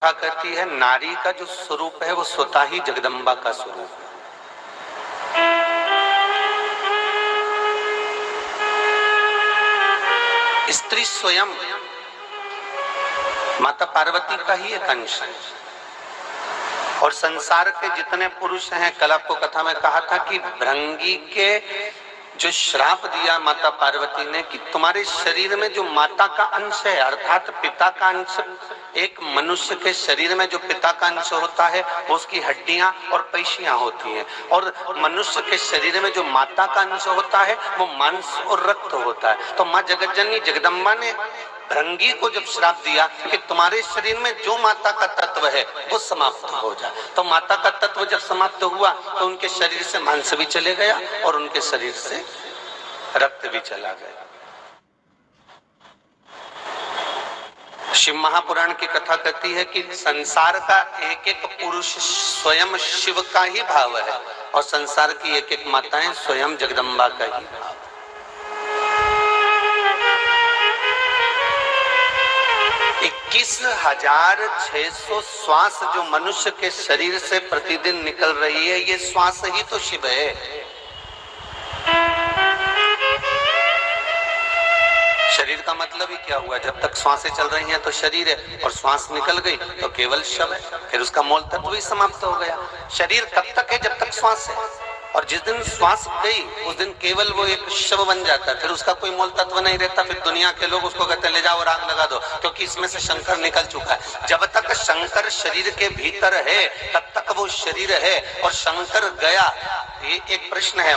कथा करती है नारी का जो स्वरूप है वो स्वतः ही जगदम्बा का स्वरूप है। स्त्री स्वयं माता पार्वती का ही एक अंश है और संसार के जितने पुरुष हैं, कल आपको कथा में कहा था कि भृंगी के जो श्राप दिया माता पार्वती ने कि तुम्हारे शरीर में जो माता का अंश है अर्थात पिता का अंश, एक मनुष्य के शरीर में जो पिता का अंश होता है वो उसकी हड्डियां और पेशियां होती हैं और मनुष्य के शरीर में जो माता का अंश होता है वो मांस और रक्त होता है। तो माँ जगतजननी जगदम्बा ने भृंगी को जब श्राप दिया कि तुम्हारे शरीर में जो माता का तत्व है वो समाप्त हो जाए, तो माता का तत्व जब समाप्त हुआ तो उनके शरीर से मांस भी चले गया और उनके शरीर से रक्त भी चला गया। शिव महापुराण की कथा कहती है कि संसार का एक एक पुरुष स्वयं शिव का ही भाव है और संसार की एक एक माताएं स्वयं जगदम्बा का ही भाव। 21,600 श्वास जो मनुष्य के शरीर से प्रतिदिन निकल रही है, ये श्वास ही तो शिव है। शरीर का मतलब ही क्या हुआ? जब तक श्वासें चल रही हैं तो शरीर है और श्वास निकल गई तो केवल शव है, फिर उसका मूल तत्व ही समाप्त हो गया। शरीर कब तक है? जब तक श्वास है, और जिस दिन श्वास गई उस दिन केवल वो एक शव बन जाता है, फिर उसका कोई मूल तत्व नहीं रहता। फिर दुनिया के लोग उसको कहते हैं ले जाओ आग लगा दो, क्योंकि इसमें से शंकर निकल चुका है। जब तक शंकर शरीर के भीतर है तब तक वो शरीर है और शंकर गया, ये एक प्रश्न है।